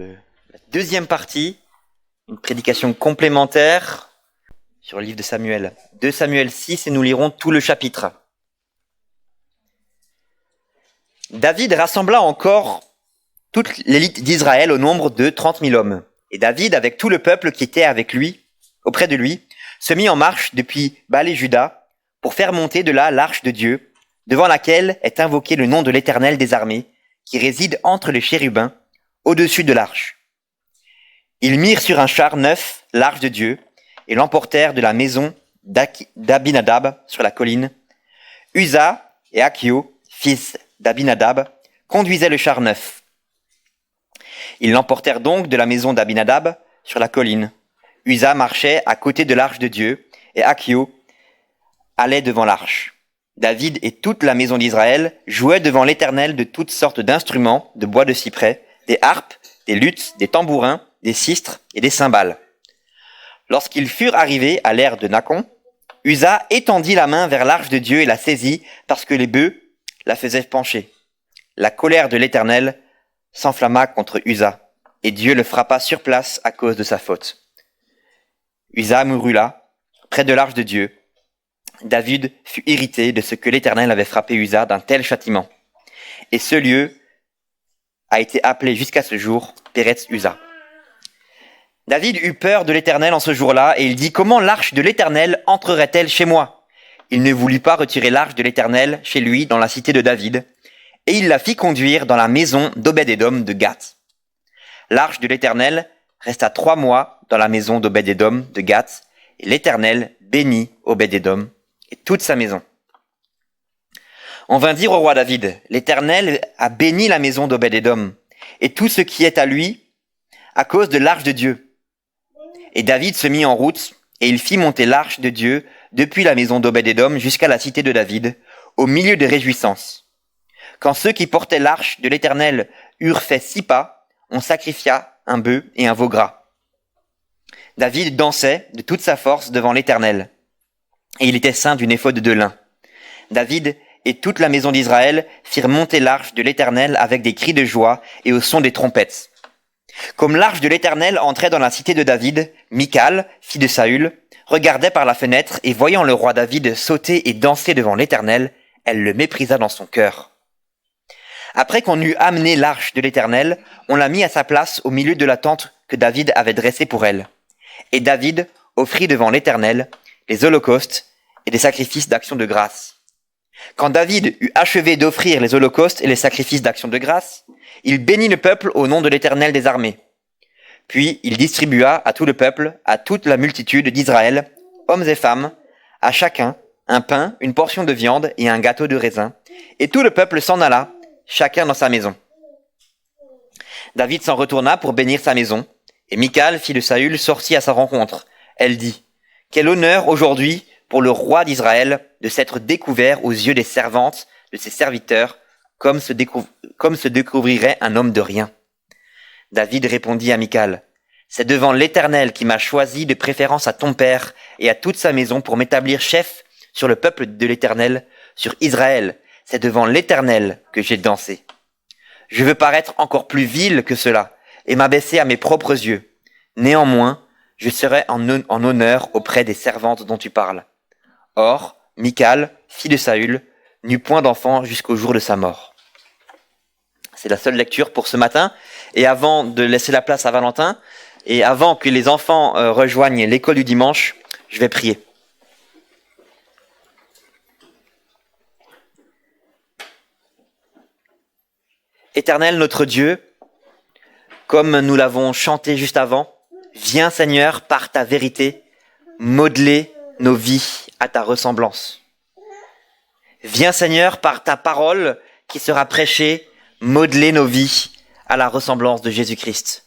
La deuxième partie, une prédication complémentaire sur le livre de Samuel. 2 Samuel 6 et nous lirons tout le chapitre. David rassembla encore toute l'élite d'Israël au nombre de 30 000 hommes. Et David, avec tout le peuple qui était avec lui, auprès de lui, se mit en marche depuis Baal-et-Juda pour faire monter de là l'arche de Dieu, devant laquelle est invoqué le nom de l'Éternel des armées, qui réside entre les chérubins, au-dessus de l'arche. Ils mirent sur un char neuf l'arche de Dieu et l'emportèrent de la maison d'Abinadab sur la colline. Uza et Achio, fils d'Abinadab, conduisaient le char neuf. Ils l'emportèrent donc de la maison d'Abinadab sur la colline. Uza marchait à côté de l'arche de Dieu et Achio allait devant l'arche. David et toute la maison d'Israël jouaient devant l'Éternel de toutes sortes d'instruments de bois de cyprès, des harpes, des luths, des tambourins, des sistres et des cymbales. Lorsqu'ils furent arrivés à l'ère de Nacon, Uza étendit la main vers l'arche de Dieu et la saisit parce que les bœufs la faisaient pencher. La colère de l'Éternel s'enflamma contre Uza et Dieu le frappa sur place à cause de sa faute. Uza mourut là, près de l'arche de Dieu. David fut irrité de ce que l'Éternel avait frappé Uza d'un tel châtiment. Et ce lieu a été appelé jusqu'à ce jour Péretz Uza. David eut peur de l'Éternel en ce jour-là, et il dit « Comment l'arche de l'Éternel entrerait-elle chez moi ?» Il ne voulut pas retirer l'arche de l'Éternel chez lui dans la cité de David, et il la fit conduire dans la maison d'Obed-Édom de Gath. L'arche de l'Éternel resta 3 mois dans la maison d'Obed-Édom de Gath, et l'Éternel bénit Obed-Édom et toute sa maison. On vint dire au roi David, l'Éternel a béni la maison d'Obed-Édom et tout ce qui est à lui à cause de l'arche de Dieu. Et David se mit en route et il fit monter l'arche de Dieu depuis la maison d'Obed-Édom jusqu'à la cité de David, au milieu des réjouissances. Quand ceux qui portaient l'arche de l'Éternel eurent fait 6 pas, on sacrifia un bœuf et un veau gras. David dansait de toute sa force devant l'Éternel, et il était ceint d'une éphode de lin. David et toute la maison d'Israël firent monter l'arche de l'Éternel avec des cris de joie et au son des trompettes. Comme l'arche de l'Éternel entrait dans la cité de David, Michal, fille de Saül, regardait par la fenêtre et voyant le roi David sauter et danser devant l'Éternel, elle le méprisa dans son cœur. Après qu'on eut amené l'arche de l'Éternel, on l'a mis à sa place au milieu de la tente que David avait dressée pour elle. Et David offrit devant l'Éternel les holocaustes et des sacrifices d'action de grâce. Quand David eut achevé d'offrir les holocaustes et les sacrifices d'action de grâce, il bénit le peuple au nom de l'Éternel des armées. Puis il distribua à tout le peuple, à toute la multitude d'Israël, hommes et femmes, à chacun un pain, une portion de viande et un gâteau de raisin, et tout le peuple s'en alla, chacun dans sa maison. David s'en retourna pour bénir sa maison, et Michal, fille de Saül, sortit à sa rencontre. Elle dit, « Quel honneur aujourd'hui pour le roi d'Israël de s'être découvert aux yeux des servantes de ses serviteurs, comme se découvrirait un homme de rien. » David répondit à Michal, « C'est devant l'Éternel qui m'a choisi de préférence à ton père et à toute sa maison pour m'établir chef sur le peuple de l'Éternel, sur Israël. C'est devant l'Éternel que j'ai dansé. Je veux paraître encore plus vil que cela et m'abaisser à mes propres yeux. Néanmoins, je serai en honneur auprès des servantes dont tu parles. » Or, Michal, fille de Saül, n'eut point d'enfant jusqu'au jour de sa mort. C'est la seule lecture pour ce matin. Et avant de laisser la place à Valentin, et avant que les enfants rejoignent l'école du dimanche, je vais prier. Éternel notre Dieu, comme nous l'avons chanté juste avant, viens Seigneur par ta vérité, modeler nos vies à ta ressemblance. Viens Seigneur par ta parole qui sera prêchée, modeler nos vies à la ressemblance de Jésus-Christ.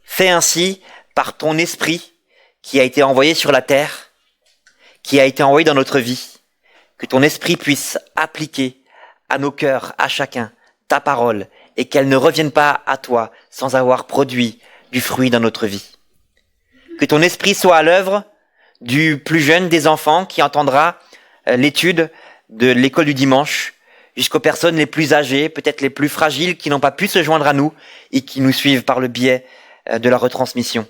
Fais ainsi par ton esprit qui a été envoyé sur la terre, qui a été envoyé dans notre vie, que ton esprit puisse appliquer à nos cœurs, à chacun, ta parole, et qu'elle ne revienne pas à toi sans avoir produit du fruit dans notre vie. Que ton esprit soit à l'œuvre du plus jeune des enfants qui entendra l'étude de l'école du dimanche, jusqu'aux personnes les plus âgées, peut-être les plus fragiles, qui n'ont pas pu se joindre à nous et qui nous suivent par le biais de la retransmission.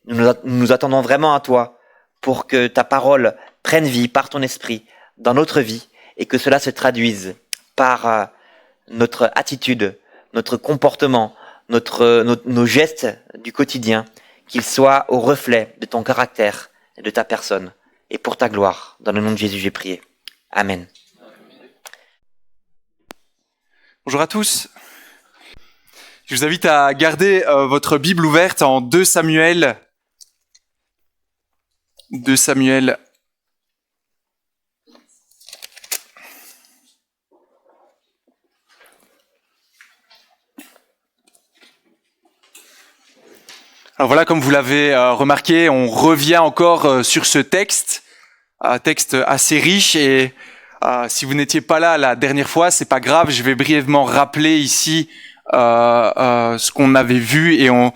Nous nous attendons vraiment à toi pour que ta parole prenne vie par ton esprit dans notre vie et que cela se traduise par notre attitude, notre comportement, nos gestes du quotidien, qu'ils soient au reflet de ton caractère et de ta personne. Et pour ta gloire, dans le nom de Jésus, j'ai prié. Amen. Bonjour à tous. Je vous invite à garder votre Bible ouverte en 2 Samuel. 2 Samuel. Alors voilà, comme vous l'avez remarqué, on revient encore sur ce texte, un texte assez riche et si vous n'étiez pas là la dernière fois, c'est pas grave, je vais brièvement rappeler ici ce qu'on avait vu et on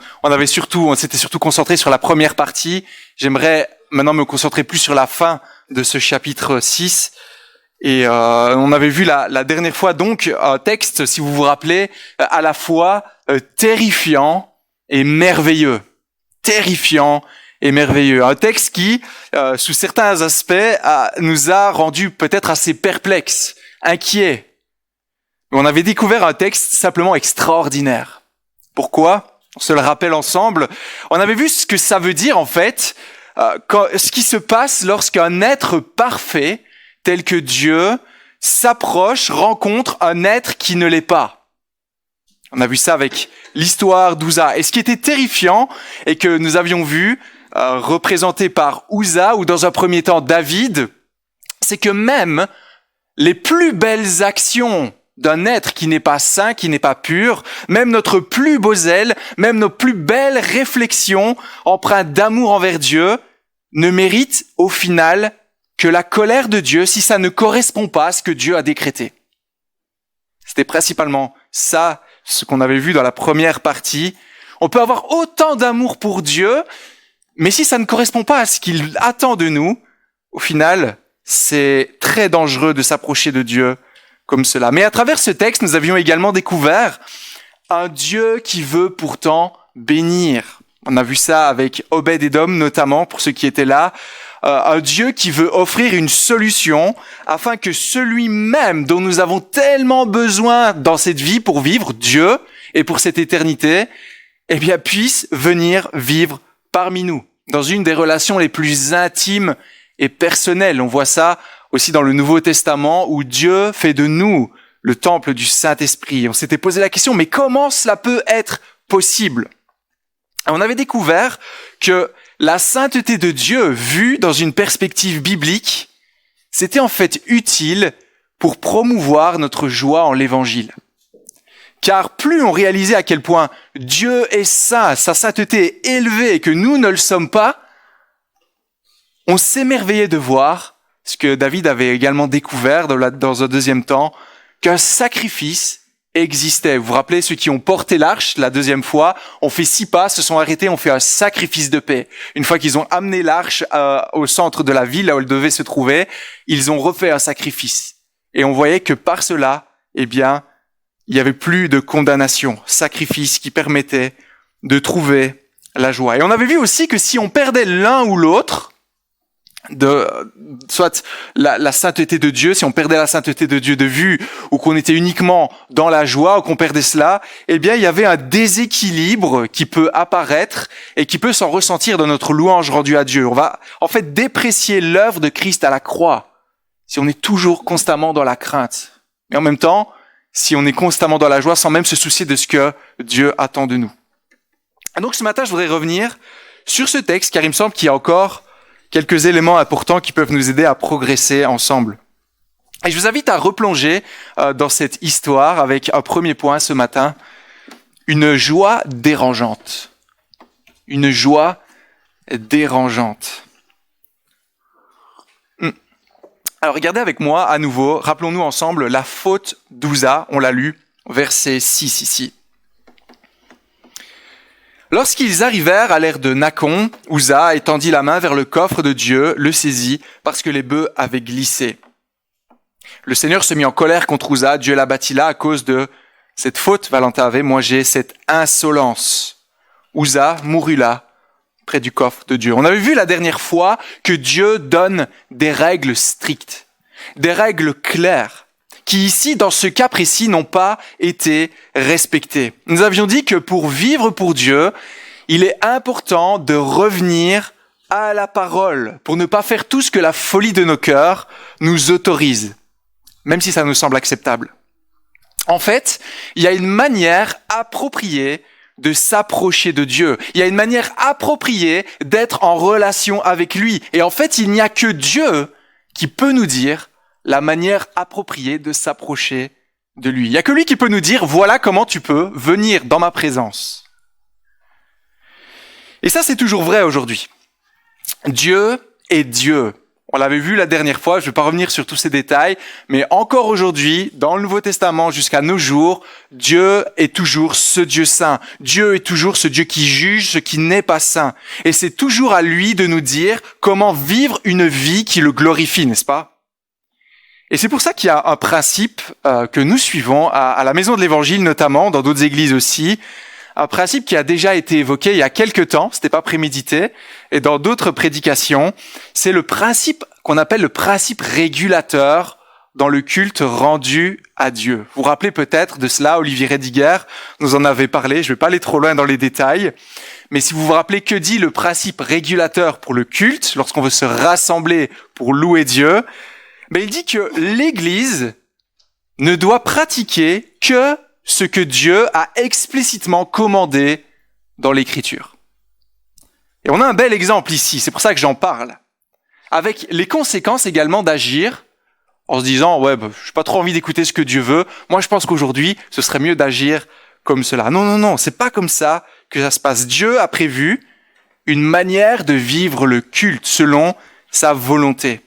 s'était surtout concentré sur la première partie. J'aimerais maintenant me concentrer plus sur la fin de ce chapitre 6. Et on avait vu la dernière fois donc un texte, si vous vous rappelez, à la fois terrifiant et merveilleux. Terrifiant et merveilleux. Un texte qui, sous certains aspects, nous a rendus peut-être assez perplexes, inquiets. On avait découvert un texte simplement extraordinaire. Pourquoi ? On se le rappelle ensemble. On avait vu ce que ça veut dire en fait, ce qui se passe lorsqu'un être parfait, tel que Dieu, s'approche, rencontre un être qui ne l'est pas. On a vu ça avec l'histoire d'Ouza. Et ce qui était terrifiant, et que nous avions vu, représenté par Ouza, ou dans un premier temps David, c'est que même les plus belles actions d'un être qui n'est pas saint, qui n'est pas pur, même notre plus beau zèle, même nos plus belles réflexions empreintes d'amour envers Dieu, ne méritent au final que la colère de Dieu si ça ne correspond pas à ce que Dieu a décrété. C'était principalement ça, ce qu'on avait vu dans la première partie. On peut avoir autant d'amour pour Dieu, mais si ça ne correspond pas à ce qu'il attend de nous, au final, c'est très dangereux de s'approcher de Dieu comme cela. Mais à travers ce texte, nous avions également découvert un Dieu qui veut pourtant bénir. On a vu ça avec Obed-Édom notamment, pour ceux qui étaient là. Un Dieu qui veut offrir une solution afin que celui-même dont nous avons tellement besoin dans cette vie pour vivre, Dieu, et pour cette éternité, eh bien, puisse venir vivre parmi nous, dans une des relations les plus intimes et personnelles. On voit ça aussi dans le Nouveau Testament où Dieu fait de nous le temple du Saint-Esprit. On s'était posé la question, mais comment cela peut être possible ? On avait découvert que la sainteté de Dieu, vue dans une perspective biblique, c'était en fait utile pour promouvoir notre joie en l'Évangile. Car plus on réalisait à quel point Dieu est saint, sa sainteté est élevée et que nous ne le sommes pas, on s'émerveillait de voir ce que David avait également découvert dans un deuxième temps, qu'un sacrifice existait. Vous vous rappelez, ceux qui ont porté l'arche la deuxième fois, ont fait 6 pas, se sont arrêtés, ont fait un sacrifice de paix. Une fois qu'ils ont amené l'arche au centre de la ville, là où elle devait se trouver, ils ont refait un sacrifice. Et on voyait que par cela, eh bien, il y avait plus de condamnation. Sacrifice qui permettait de trouver la joie. Et on avait vu aussi que si on perdait l'un ou l'autre, soit la sainteté de Dieu, si on perdait la sainteté de Dieu de vue, ou qu'on était uniquement dans la joie, ou qu'on perdait cela, eh bien, il y avait un déséquilibre qui peut apparaître et qui peut s'en ressentir dans notre louange rendue à Dieu. On va, en fait, déprécier l'œuvre de Christ à la croix, si on est toujours constamment dans la crainte. Mais en même temps, si on est constamment dans la joie, sans même se soucier de ce que Dieu attend de nous. Et donc, ce matin, je voudrais revenir sur ce texte, car il me semble qu'il y a encore quelques éléments importants qui peuvent nous aider à progresser ensemble. Et je vous invite à replonger dans cette histoire avec un premier point ce matin, une joie dérangeante. Une joie dérangeante. Alors regardez avec moi à nouveau, rappelons-nous ensemble la faute d'Ouza, on l'a lu, verset 6 ici. Lorsqu'ils arrivèrent à l'ère de Nakon, Ouza étendit la main vers le coffre de Dieu, le saisit, parce que les bœufs avaient glissé. Le Seigneur se mit en colère contre Uza, Dieu l'abattit là à cause de cette faute, Valentin avait mangé cette insolence. Uza mourut là, près du coffre de Dieu. On avait vu la dernière fois que Dieu donne des règles strictes, des règles claires, qui ici, dans ce cas précis, n'ont pas été respectées. Nous avions dit que pour vivre pour Dieu, il est important de revenir à la parole, pour ne pas faire tout ce que la folie de nos cœurs nous autorise, même si ça nous semble acceptable. En fait, il y a une manière appropriée de s'approcher de Dieu. Il y a une manière appropriée d'être en relation avec lui. Et en fait, il n'y a que Dieu qui peut nous dire la manière appropriée de s'approcher de lui. Il n'y a que lui qui peut nous dire, voilà comment tu peux venir dans ma présence. Et ça, c'est toujours vrai aujourd'hui. Dieu est Dieu. On l'avait vu la dernière fois, je ne vais pas revenir sur tous ces détails, mais encore aujourd'hui, dans le Nouveau Testament jusqu'à nos jours, Dieu est toujours ce Dieu saint. Dieu est toujours ce Dieu qui juge ce qui n'est pas saint. Et c'est toujours à lui de nous dire comment vivre une vie qui le glorifie, n'est-ce pas? Et c'est pour ça qu'il y a un principe que nous suivons à la Maison de l'Évangile notamment, dans d'autres églises aussi, un principe qui a déjà été évoqué il y a quelque temps, c'était pas prémédité, et dans d'autres prédications, c'est le principe qu'on appelle le principe régulateur dans le culte rendu à Dieu. Vous vous rappelez peut-être de cela, Olivier Rediger nous en avait parlé, je vais pas aller trop loin dans les détails, mais si vous vous rappelez que dit le principe régulateur pour le culte, lorsqu'on veut se rassembler pour louer Dieu, ben il dit que l'Église ne doit pratiquer que ce que Dieu a explicitement commandé dans l'Écriture. Et on a un bel exemple ici, c'est pour ça que j'en parle, avec les conséquences également d'agir en se disant « ouais, j'ai pas trop envie d'écouter ce que Dieu veut, moi je pense qu'aujourd'hui, ce serait mieux d'agir comme cela. » Non, c'est pas comme ça que ça se passe. Dieu a prévu une manière de vivre le culte selon sa volonté.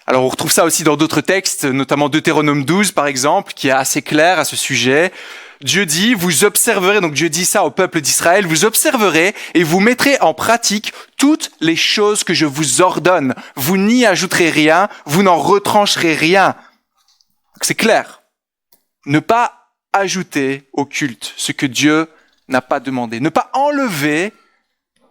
Alors on retrouve ça aussi dans d'autres textes, notamment Deutéronome 12 par exemple, qui est assez clair à ce sujet. Dieu dit, vous observerez, donc Dieu dit ça au peuple d'Israël, vous observerez et vous mettrez en pratique toutes les choses que je vous ordonne. Vous n'y ajouterez rien, vous n'en retrancherez rien. Donc c'est clair. Ne pas ajouter au culte ce que Dieu n'a pas demandé. Ne pas enlever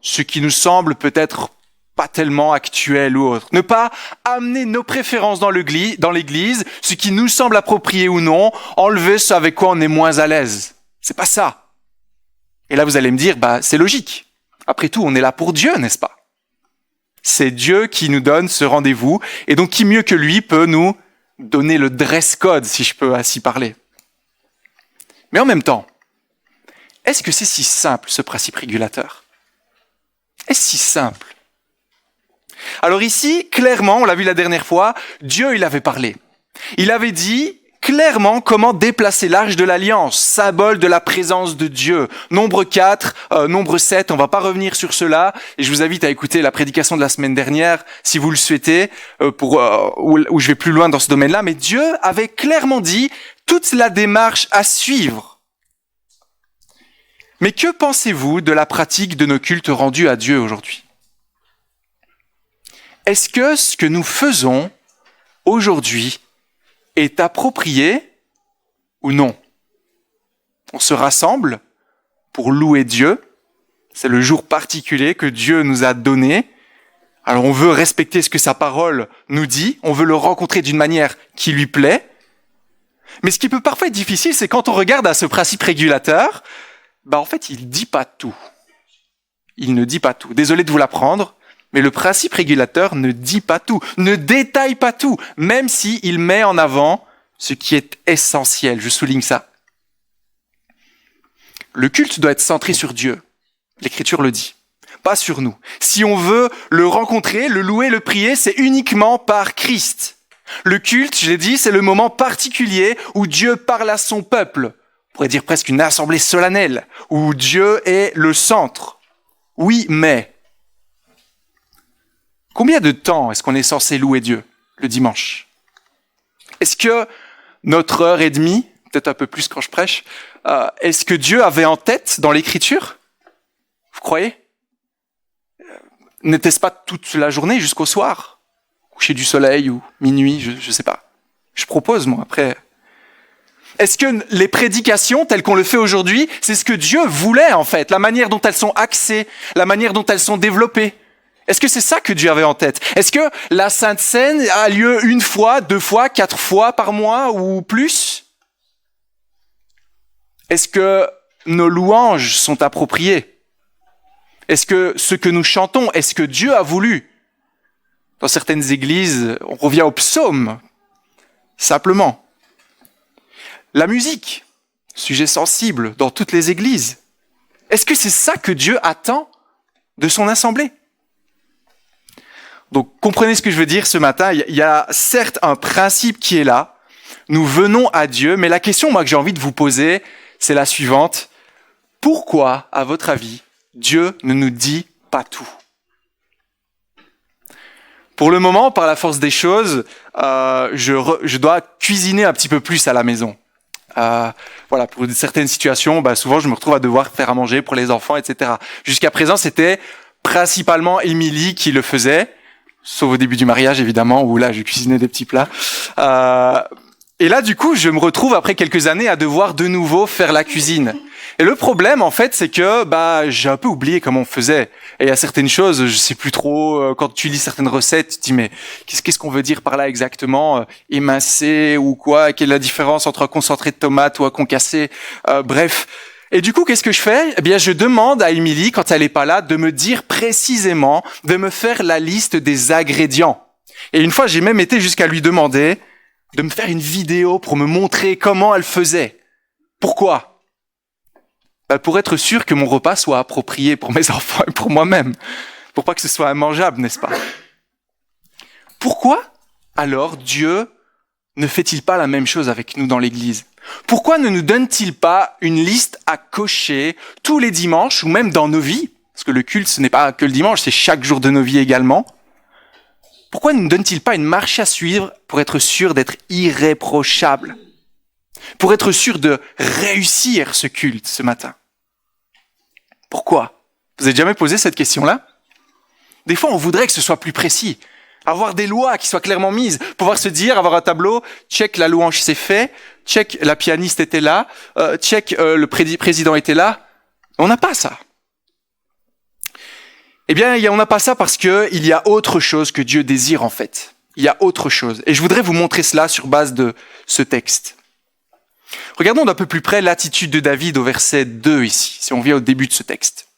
ce qui nous semble peut-être pas tellement actuel ou autre. Ne pas amener nos préférences dans l'église, ce qui nous semble approprié ou non, enlever ce avec quoi on est moins à l'aise. C'est pas ça. Et là, vous allez me dire, c'est logique. Après tout, on est là pour Dieu, n'est-ce pas? C'est Dieu qui nous donne ce rendez-vous, et donc qui mieux que lui peut nous donner le dress code, si je peux ainsi parler. Mais en même temps, est-ce que c'est si simple, ce principe régulateur? Est-ce si simple? Alors ici, clairement, on l'a vu la dernière fois, Dieu, il avait parlé. Il avait dit clairement comment déplacer l'arche de l'Alliance, symbole de la présence de Dieu. Nombre 4, nombre 7, on va pas revenir sur cela, et je vous invite à écouter la prédication de la semaine dernière, si vous le souhaitez, où je vais plus loin dans ce domaine-là, mais Dieu avait clairement dit toute la démarche à suivre. Mais que pensez-vous de la pratique de nos cultes rendus à Dieu aujourd'hui? Est-ce que ce que nous faisons aujourd'hui est approprié ou non? On se rassemble pour louer Dieu. C'est le jour particulier que Dieu nous a donné. Alors on veut respecter ce que sa parole nous dit. On veut le rencontrer d'une manière qui lui plaît. Mais ce qui peut parfois être difficile, c'est quand on regarde à ce principe régulateur, en fait, il dit pas tout. Il ne dit pas tout. Désolé de vous l'apprendre. Mais le principe régulateur ne dit pas tout, ne détaille pas tout, même s'il met en avant ce qui est essentiel. Je souligne ça. Le culte doit être centré sur Dieu. L'Écriture le dit. Pas sur nous. Si on veut le rencontrer, le louer, le prier, c'est uniquement par Christ. Le culte, je l'ai dit, c'est le moment particulier où Dieu parle à son peuple. On pourrait dire presque une assemblée solennelle, où Dieu est le centre. Oui, mais combien de temps est-ce qu'on est censé louer Dieu le dimanche? Est-ce que notre heure et demie, peut-être un peu plus quand je prêche, est-ce que Dieu avait en tête dans l'Écriture? Vous croyez? N'était-ce pas toute la journée jusqu'au soir? coucher du soleil ou minuit, je sais pas. Je propose, moi, après. Est-ce que les prédications, telles qu'on le fait aujourd'hui, c'est ce que Dieu voulait, en fait, la manière dont elles sont axées, la manière dont elles sont développées? Est-ce que c'est ça que Dieu avait en tête? Est-ce que la Sainte Seine a lieu 1 fois, 2 fois, 4 fois par mois ou plus? Est-ce que nos louanges sont appropriées? Est-ce que ce que nous chantons, est-ce que Dieu a voulu? Dans certaines églises, on revient au psaume, simplement. La musique, sujet sensible dans toutes les églises. Est-ce que c'est ça que Dieu attend de son assemblée? Donc, comprenez ce que je veux dire ce matin. Il y a certes un principe qui est là. Nous venons à Dieu, mais la question, moi, que j'ai envie de vous poser, c'est la suivante. Pourquoi, à votre avis, Dieu ne nous dit pas tout? Pour le moment, par la force des choses, je dois cuisiner un petit peu plus à la maison. Voilà, pour certaines situations, souvent, je me retrouve à devoir faire à manger pour les enfants, etc. Jusqu'à présent, c'était principalement Émilie qui le faisait. Sauf au début du mariage, évidemment, où là, je cuisinais des petits plats. Et là, du coup, je me retrouve, après quelques années, à devoir de nouveau faire la cuisine. Et le problème, en fait, c'est que j'ai un peu oublié comment on faisait. Et il y a certaines choses, je sais plus trop, quand tu lis certaines recettes, tu te dis, mais qu'est-ce qu'on veut dire par là exactement? Émincer ou quoi? Quelle est la différence entre un concentré de tomate ou un concassé? Bref. Et du coup, qu'est-ce que je fais? Eh bien, je demande à Émilie, quand elle est pas là, de me dire précisément, de me faire la liste des ingrédients. Et une fois, j'ai même été jusqu'à lui demander de me faire une vidéo pour me montrer comment elle faisait. Pourquoi? Pour être sûr que mon repas soit approprié pour mes enfants et pour moi-même. Pour pas que ce soit immangeable, n'est-ce pas? Pourquoi, alors, Dieu ne fait-il pas la même chose avec nous dans l'Église? Pourquoi ne nous donne-t-il pas une liste à cocher tous les dimanches ou même dans nos vies? Parce que le culte, ce n'est pas que le dimanche, c'est chaque jour de nos vies également. Pourquoi ne nous donne-t-il pas une marche à suivre pour être sûr d'être irréprochable? Pour être sûr de réussir ce culte ce matin? Pourquoi? Vous avez jamais posé cette question-là? Des fois, on voudrait que ce soit plus précis. Avoir des lois qui soient clairement mises, pouvoir se dire, avoir un tableau, check la louange c'est fait, check la pianiste était là, check le président était là. On n'a pas ça. Eh bien, on n'a pas ça parce que il y a autre chose que Dieu désire en fait. Il y a autre chose. Et je voudrais vous montrer cela sur base de ce texte. Regardons d'un peu plus près l'attitude de David au verset 2 ici, si on vient au début de ce texte.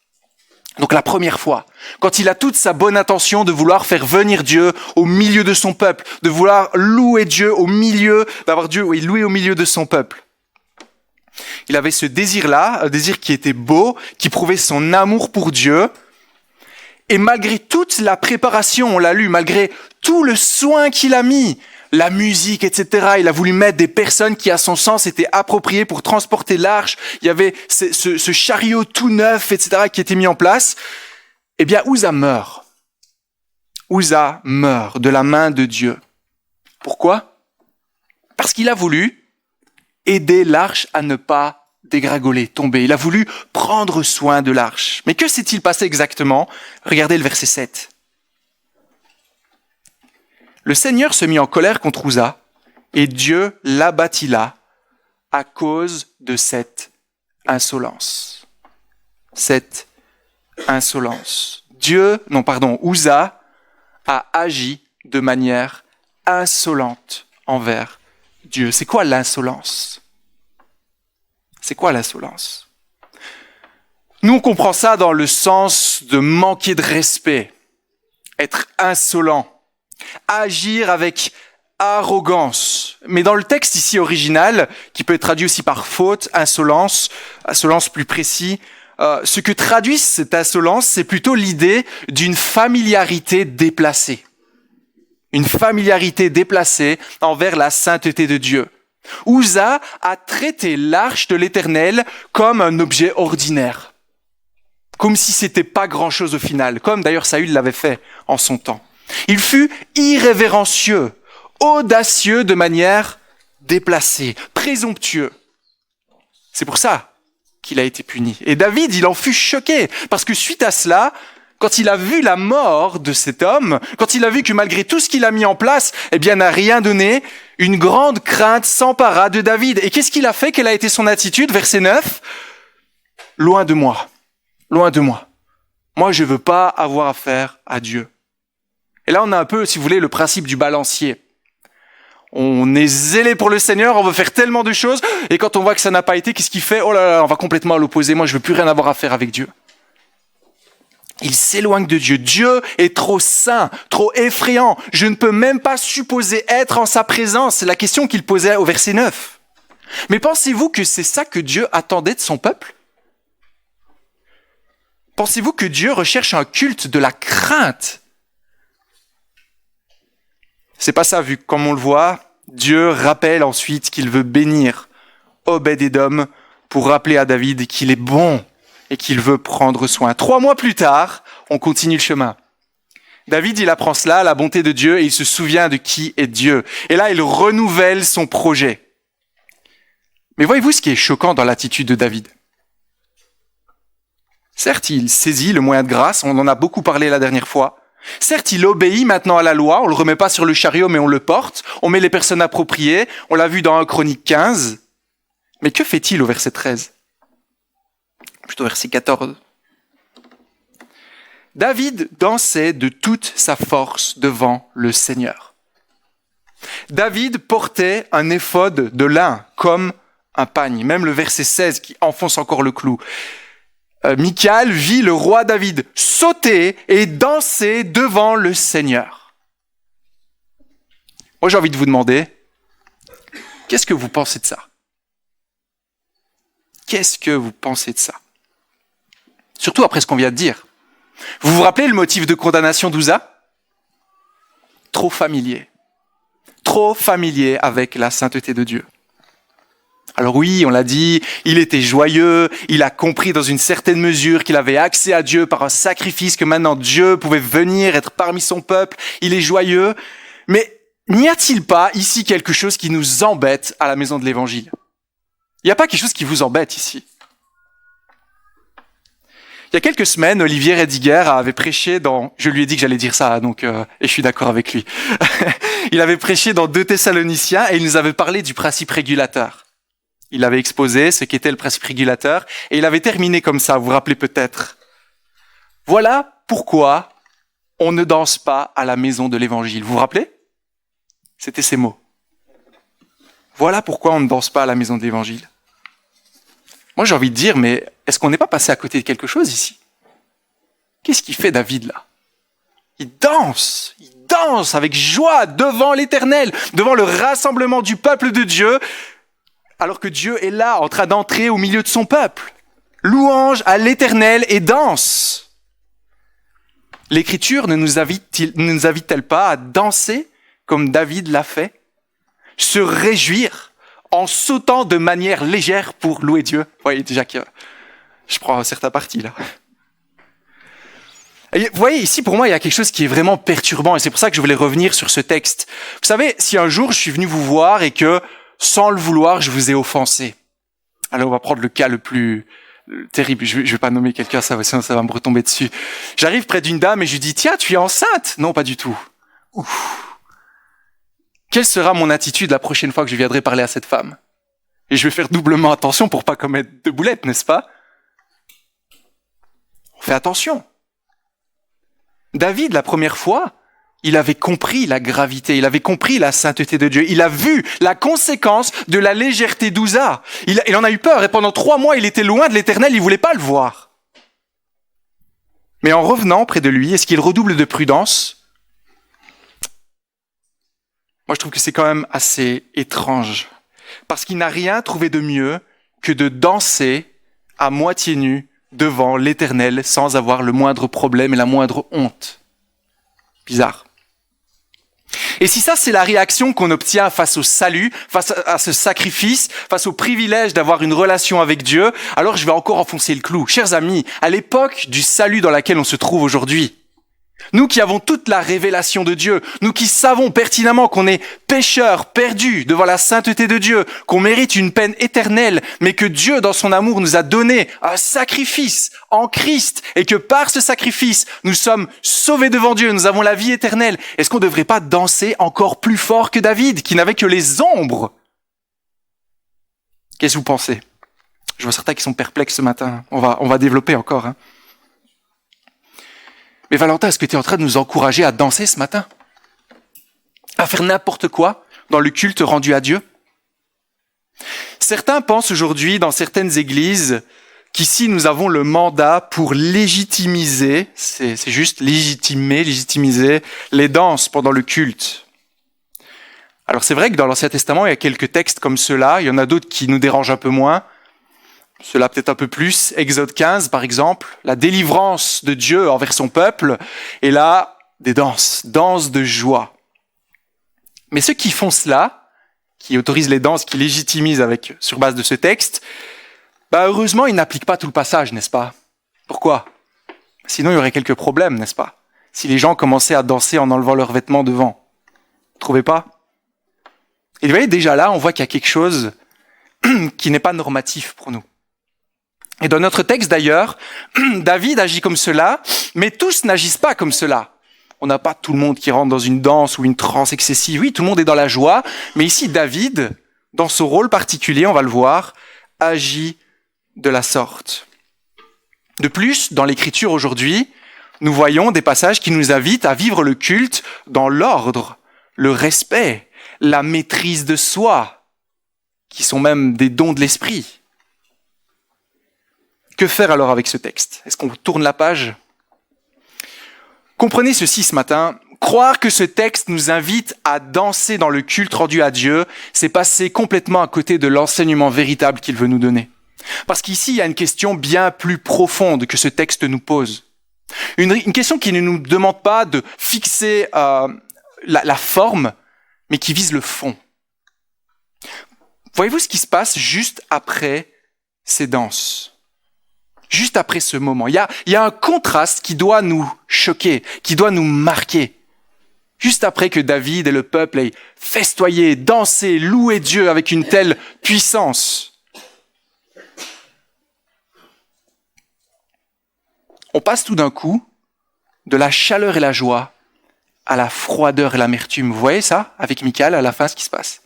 Donc la première fois, quand il a toute sa bonne intention de vouloir faire venir Dieu au milieu de son peuple, de vouloir louer Dieu au milieu, d'avoir Dieu loué au milieu de son peuple. Il avait ce désir-là, un désir qui était beau, qui prouvait son amour pour Dieu. Et malgré toute la préparation, on l'a lu, malgré tout le soin qu'il a mis, la musique, etc. Il a voulu mettre des personnes qui, à son sens, étaient appropriées pour transporter l'arche. Il y avait ce chariot tout neuf, etc., qui était mis en place. Eh bien, Uza meurt. Uza meurt de la main de Dieu. Pourquoi? Parce qu'il a voulu aider l'arche à ne pas dégringoler, tomber. Il a voulu prendre soin de l'arche. Mais que s'est-il passé exactement? Regardez le verset 7. Le Seigneur se mit en colère contre Uza, et Dieu l'abattit là à cause de cette insolence. Cette insolence. Uza a agi de manière insolente envers Dieu. C'est quoi l'insolence? C'est quoi l'insolence? Nous, on comprend ça dans le sens de manquer de respect, être insolent, agir avec arrogance. Mais dans le texte ici original, qui peut être traduit aussi par faute, insolence plus précis, ce que traduit cette insolence, c'est plutôt l'idée d'une familiarité déplacée. Une familiarité déplacée envers la sainteté de Dieu. Uza a traité l'arche de l'Éternel comme un objet ordinaire. Comme si c'était pas grand-chose au final, comme d'ailleurs Saül l'avait fait en son temps. Il fut irrévérencieux, audacieux de manière déplacée, présomptueux. C'est pour ça qu'il a été puni. Et David, il en fut choqué, parce que suite à cela, quand il a vu la mort de cet homme, quand il a vu que malgré tout ce qu'il a mis en place, eh bien, n'a rien donné, une grande crainte s'empara de David. Et qu'est-ce qu'il a fait? Quelle a été son attitude? Verset 9. Loin de moi. Loin de moi. Moi, je veux pas avoir affaire à Dieu. Et là, on a un peu, si vous voulez, le principe du balancier. On est zélé pour le Seigneur, on veut faire tellement de choses, et quand on voit que ça n'a pas été, qu'est-ce qu'il fait? Oh là là, on va complètement à l'opposé. Moi, je veux plus rien avoir à faire avec Dieu. Il s'éloigne de Dieu. Dieu est trop saint, trop effrayant. Je ne peux même pas supposer être en sa présence. C'est la question qu'il posait au verset 9. Mais pensez-vous que c'est ça que Dieu attendait de son peuple? Pensez-vous que Dieu recherche un culte de la crainte? C'est pas ça, vu que comme on le voit, Dieu rappelle ensuite qu'il veut bénir Obed-Édom pour rappeler à David qu'il est bon et qu'il veut prendre soin. 3 mois plus tard, on continue le chemin. David, il apprend cela, la bonté de Dieu, et il se souvient de qui est Dieu. Et là, il renouvelle son projet. Mais voyez-vous ce qui est choquant dans l'attitude de David? Certes, il saisit le moyen de grâce, on en a beaucoup parlé la dernière fois. Certes, il obéit maintenant à la loi, on le remet pas sur le chariot, mais on le porte, on met les personnes appropriées, on l'a vu dans 1 Chronique 15. Mais que fait-il au verset 13? Plutôt verset 14. David dansait de toute sa force devant le Seigneur. David portait un éphod de lin, comme un pagne. Même le verset 16 qui enfonce encore le clou. Michal vit le roi David sauter et danser devant le Seigneur. Moi, j'ai envie de vous demander, qu'est-ce que vous pensez de ça? Qu'est-ce que vous pensez de ça? Surtout après ce qu'on vient de dire. Vous vous rappelez le motif de condamnation d'Ouza? Trop familier. Trop familier avec la sainteté de Dieu. Alors oui, on l'a dit, il était joyeux, il a compris dans une certaine mesure qu'il avait accès à Dieu par un sacrifice, que maintenant Dieu pouvait venir être parmi son peuple, il est joyeux. Mais n'y a-t-il pas ici quelque chose qui nous embête à la maison de l'Évangile? Il n'y a pas quelque chose qui vous embête ici? Il y a quelques semaines, Olivier Rediger avait prêché dans... Je lui ai dit que j'allais dire ça, donc et je suis d'accord avec lui. Il avait prêché dans 2 Thessaloniciens et il nous avait parlé du principe régulateur. Il avait exposé ce qu'était le principe régulateur et il avait terminé comme ça, vous vous rappelez peut-être. Voilà pourquoi on ne danse pas à la maison de l'Évangile. Vous vous rappelez? C'était ces mots. Voilà pourquoi on ne danse pas à la maison de l'Évangile. Moi, j'ai envie de dire, mais est-ce qu'on n'est pas passé à côté de quelque chose ici? Qu'est-ce qu'il fait David là? Il danse avec joie devant l'Éternel, devant le rassemblement du peuple de Dieu, alors que Dieu est là, en train d'entrer au milieu de son peuple. Louange à l'Éternel et danse. L'Écriture ne nous invite-t-elle pas à danser comme David l'a fait? Se réjouir en sautant de manière légère pour louer Dieu. Vous voyez déjà que je prends un certain parti là. Et vous voyez, ici, pour moi, il y a quelque chose qui est vraiment perturbant et c'est pour ça que je voulais revenir sur ce texte. Vous savez, si un jour je suis venu vous voir et que, sans le vouloir, je vous ai offensé. Alors, on va prendre le cas le plus terrible. Je vais pas nommer quelqu'un, sinon ça va me retomber dessus. J'arrive près d'une dame et je lui dis, tiens, tu es enceinte? Non, pas du tout. Ouf. Quelle sera mon attitude la prochaine fois que je viendrai parler à cette femme? Et je vais faire doublement attention pour pas commettre de boulettes, n'est-ce pas? On fait attention. David, la première fois, il avait compris la gravité, il avait compris la sainteté de Dieu. Il a vu la conséquence de la légèreté d'Ouza. Il en a eu peur et pendant 3 mois, il était loin de l'Éternel, il voulait pas le voir. Mais en revenant près de lui, est-ce qu'il redouble de prudence? Moi, je trouve que c'est quand même assez étrange. Parce qu'il n'a rien trouvé de mieux que de danser à moitié nu devant l'Éternel sans avoir le moindre problème et la moindre honte. Bizarre. Et si ça, c'est la réaction qu'on obtient face au salut, face à ce sacrifice, face au privilège d'avoir une relation avec Dieu, alors je vais encore enfoncer le clou. Chers amis, à l'époque du salut dans laquelle on se trouve aujourd'hui, Nous qui avons toute la révélation de Dieu, nous qui savons pertinemment qu'on est pécheurs, perdus devant la sainteté de Dieu, qu'on mérite une peine éternelle, mais que Dieu, dans son amour, nous a donné un sacrifice en Christ, et que par ce sacrifice, nous sommes sauvés devant Dieu, nous avons la vie éternelle. Est-ce qu'on ne devrait pas danser encore plus fort que David, qui n'avait que les ombres? Qu'est-ce que vous pensez? Je vois certains qui sont perplexes ce matin. On va développer encore. Mais Valentin, est-ce que tu es en train de nous encourager à danser ce matin? À faire n'importe quoi dans le culte rendu à Dieu? Certains pensent aujourd'hui, dans certaines églises, qu'ici nous avons le mandat pour légitimiser, c'est juste légitimiser les danses pendant le culte. Alors c'est vrai que dans l'Ancien Testament, il y a quelques textes comme ceux-là, il y en a d'autres qui nous dérangent un peu moins. Cela peut-être un peu plus. Exode 15, par exemple, la délivrance de Dieu envers son peuple. Et là, des danses de joie. Mais ceux qui font cela, qui autorisent les danses, qui légitimisent sur base de ce texte, heureusement, ils n'appliquent pas tout le passage, n'est-ce pas? Pourquoi? Sinon, il y aurait quelques problèmes, n'est-ce pas? Si les gens commençaient à danser en enlevant leurs vêtements devant. Vous trouvez pas? Et vous voyez, déjà là, on voit qu'il y a quelque chose qui n'est pas normatif pour nous. Et dans notre texte d'ailleurs, David agit comme cela, mais tous n'agissent pas comme cela. On n'a pas tout le monde qui rentre dans une danse ou une transe excessive. Oui, tout le monde est dans la joie, mais ici David, dans son rôle particulier, on va le voir, agit de la sorte. De plus, dans l'Écriture aujourd'hui, nous voyons des passages qui nous invitent à vivre le culte dans l'ordre, le respect, la maîtrise de soi, qui sont même des dons de l'esprit. Que faire alors avec ce texte? Est-ce qu'on tourne la page? Comprenez ceci ce matin. Croire que ce texte nous invite à danser dans le culte rendu à Dieu, c'est passer complètement à côté de l'enseignement véritable qu'il veut nous donner. Parce qu'ici, il y a une question bien plus profonde que ce texte nous pose. Une question qui ne nous demande pas de fixer la forme, mais qui vise le fond. Voyez-vous ce qui se passe juste après ces danses? Juste après ce moment, il y a un contraste qui doit nous choquer, qui doit nous marquer. Juste après que David et le peuple aient festoyé, dansé, loué Dieu avec une telle puissance. On passe tout d'un coup de la chaleur et la joie à la froideur et l'amertume. Vous voyez ça, avec Michal, à la fin, ce qui se passe?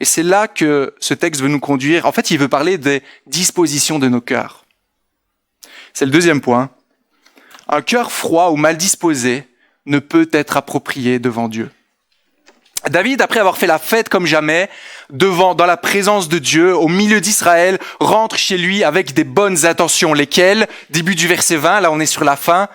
Et c'est là que ce texte veut nous conduire. En fait, il veut parler des dispositions de nos cœurs. C'est le deuxième point. Un cœur froid ou mal disposé ne peut être approprié devant Dieu. David, après avoir fait la fête comme jamais, dans la présence de Dieu, au milieu d'Israël, rentre chez lui avec des bonnes intentions. Lesquelles? Début du verset 20, là on est sur la fin.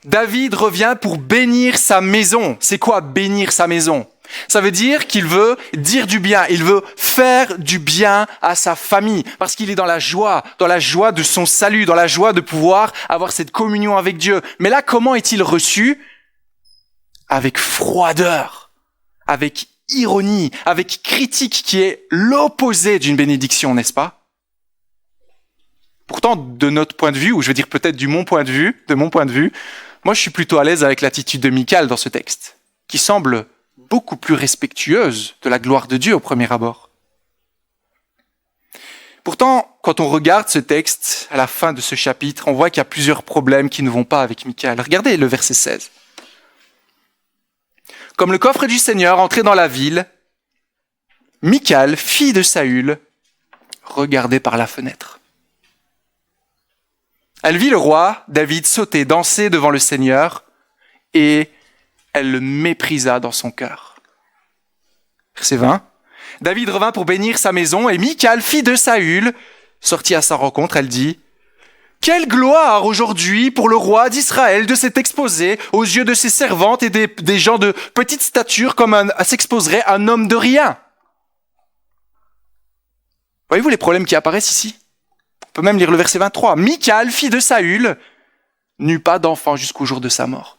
David revient pour bénir sa maison. C'est quoi bénir sa maison? Ça veut dire qu'il veut dire du bien, il veut faire du bien à sa famille, parce qu'il est dans la joie de son salut, dans la joie de pouvoir avoir cette communion avec Dieu. Mais là, comment est-il reçu? Avec froideur, avec ironie, avec critique, qui est l'opposé d'une bénédiction, n'est-ce pas? Pourtant, de notre point de vue, ou je veux dire peut-être de mon point de vue, moi je suis plutôt à l'aise avec l'attitude de Michal dans ce texte, qui semble beaucoup plus respectueuse de la gloire de Dieu au premier abord. Pourtant, quand on regarde ce texte, à la fin de ce chapitre, on voit qu'il y a plusieurs problèmes qui ne vont pas avec Michal. Regardez le verset 16. Comme le coffre du Seigneur entrait dans la ville, Michal, fille de Saül, regardait par la fenêtre. Elle vit le roi David sauter, danser devant le Seigneur, et elle le méprisa dans son cœur. Verset 20. David revint pour bénir sa maison, et Michal, fille de Saül, sortit à sa rencontre. Elle dit: quelle gloire aujourd'hui pour le roi d'Israël de s'être exposé aux yeux de ses servantes et des gens de petite stature comme s'exposerait un homme de rien. Voyez-vous les problèmes qui apparaissent ici? On peut même lire le verset 23. Michal, fille de Saül, n'eut pas d'enfant jusqu'au jour de sa mort.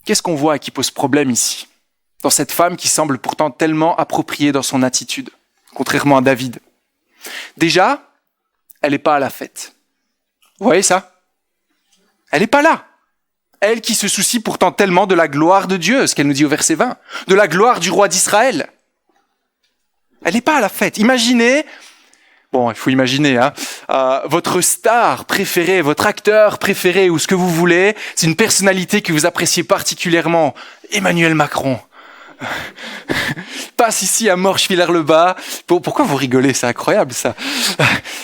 Qu'est-ce qu'on voit qui pose problème ici, dans cette femme qui semble pourtant tellement appropriée dans son attitude, contrairement à David? Déjà, elle n'est pas à la fête. Vous voyez ça? Elle n'est pas là. Elle qui se soucie pourtant tellement de la gloire de Dieu, ce qu'elle nous dit au verset 20, de la gloire du roi d'Israël. Elle n'est pas à la fête. Imaginez, bon, il faut imaginer, votre star préférée, votre acteur préféré ou ce que vous voulez, c'est une personnalité que vous appréciez particulièrement, Emmanuel Macron. Passe ici à Morche-Villers-le-Bas. Pourquoi vous rigolez? C'est incroyable ça.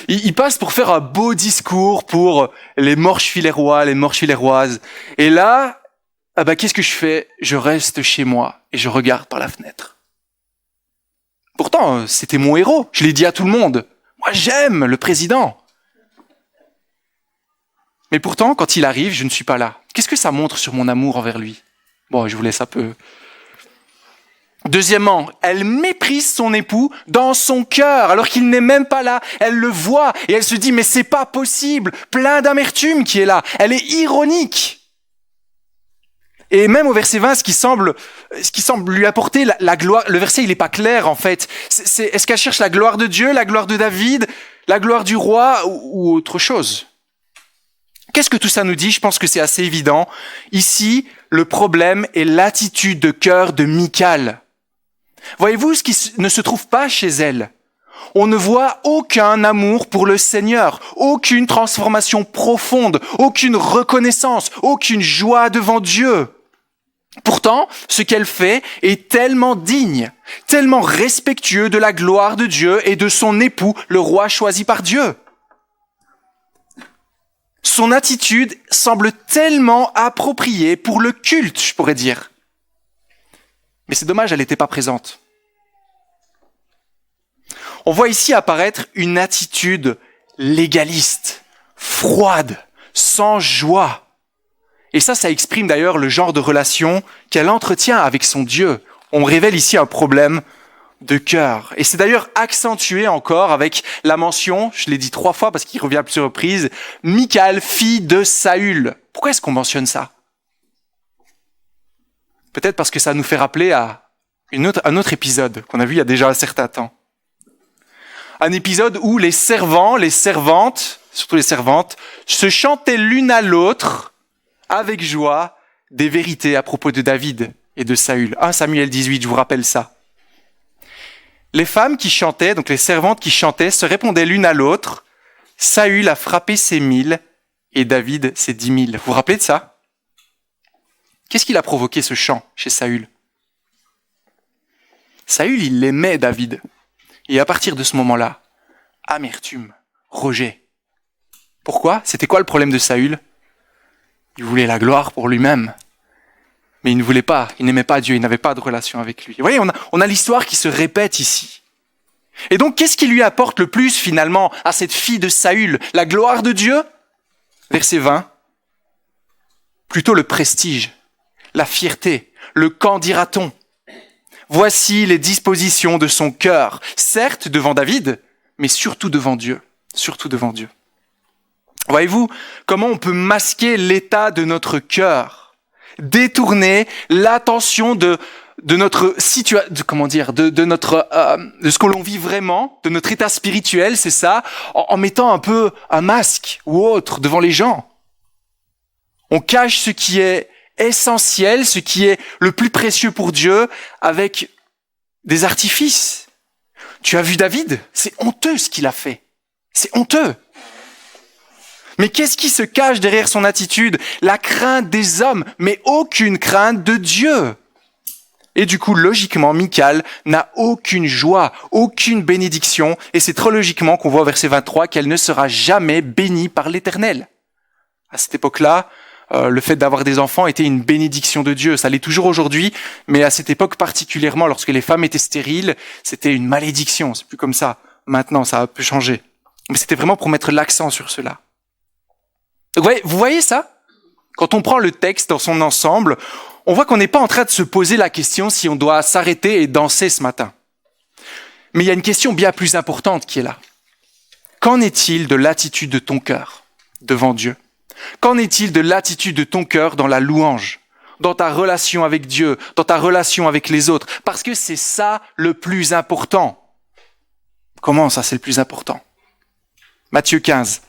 Il passe pour faire un beau discours pour les Morche-Villérois, les Morche-Villéroises. Et là, qu'est-ce que je fais? Je reste chez moi et je regarde par la fenêtre. Pourtant, c'était mon héros. Je l'ai dit à tout le monde. Moi, j'aime le président. Mais pourtant, quand il arrive, je ne suis pas là. Qu'est-ce que ça montre sur mon amour envers lui? Bon, je vous laisse un peu. Deuxièmement, elle méprise son époux dans son cœur, alors qu'il n'est même pas là. Elle le voit et elle se dit, mais c'est pas possible, plein d'amertume qui est là. Elle est ironique. Et même au verset 20, ce qui semble lui apporter la gloire, le verset il est pas clair en fait. Est-ce qu'elle cherche la gloire de Dieu, la gloire de David, la gloire du roi ou autre chose? Qu'est-ce que tout ça nous dit? Je pense que c'est assez évident. Ici, le problème est l'attitude de cœur de Michal. Voyez-vous ce qui ne se trouve pas chez elle? On ne voit aucun amour pour le Seigneur, aucune transformation profonde, aucune reconnaissance, aucune joie devant Dieu. Pourtant, ce qu'elle fait est tellement digne, tellement respectueux de la gloire de Dieu et de son époux, le roi choisi par Dieu. Son attitude semble tellement appropriée pour le culte, je pourrais dire. Mais c'est dommage, elle n'était pas présente. On voit ici apparaître une attitude légaliste, froide, sans joie. Et ça exprime d'ailleurs le genre de relation qu'elle entretient avec son Dieu. On révèle ici un problème de cœur. Et c'est d'ailleurs accentué encore avec la mention, je l'ai dit 3 fois parce qu'il revient à plusieurs reprises, Michal, fille de Saül. Pourquoi est-ce qu'on mentionne ça? Peut-être parce que ça nous fait rappeler à un autre épisode qu'on a vu il y a déjà un certain temps. Un épisode où les servants, les servantes, surtout les servantes, se chantaient l'une à l'autre avec joie des vérités à propos de David et de Saül. 1 Samuel 18, je vous rappelle ça. Les femmes qui chantaient, donc les servantes qui chantaient, se répondaient l'une à l'autre. Saül a frappé ses 1000 et David ses 10 000. Vous vous rappelez de ça? Qu'est-ce qu'il a provoqué ce chant chez Saül? Saül, il aimait David. Et à partir de ce moment-là, amertume, rejet. Pourquoi? C'était quoi le problème de Saül? Il voulait la gloire pour lui-même. Mais il ne voulait pas, il n'aimait pas Dieu, il n'avait pas de relation avec lui. Vous voyez, on a l'histoire qui se répète ici. Et donc, qu'est-ce qui lui apporte le plus finalement à cette fille de Saül? La gloire de Dieu? Verset 20. Plutôt le prestige, la fierté, le qu'en dira-t-on? Voici les dispositions de son cœur, certes devant David, mais surtout devant Dieu. Surtout devant Dieu. Voyez-vous comment on peut masquer l'état de notre cœur, détourner l'attention de notre situation, de ce que l'on vit vraiment, de notre état spirituel, c'est ça, en mettant un peu un masque ou autre devant les gens. On cache ce qui est essentiel, ce qui est le plus précieux pour Dieu, avec des artifices. Tu as vu David? C'est honteux ce qu'il a fait. C'est honteux. Mais qu'est-ce qui se cache derrière son attitude? La crainte des hommes, mais aucune crainte de Dieu. Et du coup, logiquement, Michal n'a aucune joie, aucune bénédiction, et c'est trop logiquement qu'on voit au verset 23 qu'elle ne sera jamais bénie par l'Éternel. À cette époque-là, le fait d'avoir des enfants était une bénédiction de Dieu. Ça l'est toujours aujourd'hui, mais à cette époque particulièrement, lorsque les femmes étaient stériles, c'était une malédiction. C'est plus comme ça. Maintenant, ça a un peu changé. Mais c'était vraiment pour mettre l'accent sur cela. Donc, vous voyez ça? Quand on prend le texte dans son ensemble, on voit qu'on n'est pas en train de se poser la question si on doit s'arrêter et danser ce matin. Mais il y a une question bien plus importante qui est là. Qu'en est-il de l'attitude de ton cœur devant Dieu? Qu'en est-il de l'attitude de ton cœur dans la louange, dans ta relation avec Dieu, dans ta relation avec les autres? Parce que c'est ça le plus important. Comment ça, c'est le plus important? Matthieu 15,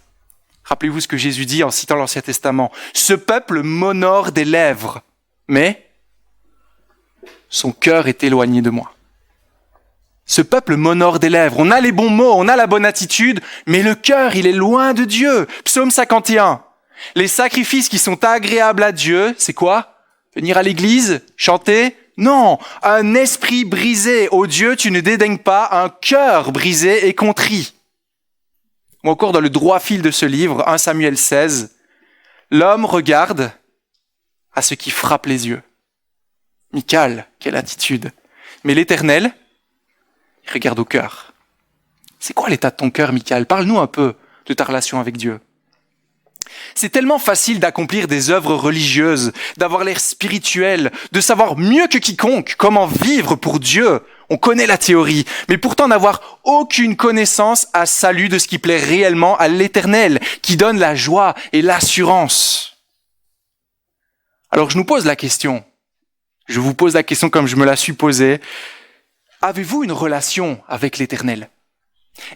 Rappelez-vous ce que Jésus dit en citant l'Ancien Testament. « Ce peuple m'honore des lèvres, mais son cœur est éloigné de moi. » Ce peuple m'honore des lèvres. On a les bons mots, on a la bonne attitude, mais le cœur, il est loin de Dieu. Psaume 51. Les sacrifices qui sont agréables à Dieu, c'est quoi? Venir à l'église? Chanter? Non. Un esprit brisé. Ô Dieu, tu ne dédaignes pas un cœur brisé et contrit. Ou encore dans le droit fil de ce livre, 1 Samuel 16, l'homme regarde à ce qui frappe les yeux. Michal, quelle attitude. Mais l'Éternel, il regarde au cœur. C'est quoi l'état de ton cœur, Michal? Parle-nous un peu de ta relation avec Dieu. C'est tellement facile d'accomplir des œuvres religieuses, d'avoir l'air spirituel, de savoir mieux que quiconque comment vivre pour Dieu. On connaît la théorie, mais pourtant n'avoir aucune connaissance à salut de ce qui plaît réellement à l'Éternel, qui donne la joie et l'assurance. Alors je nous pose la question, je vous pose la question comme je me la suis posée. Avez-vous une relation avec l'Éternel?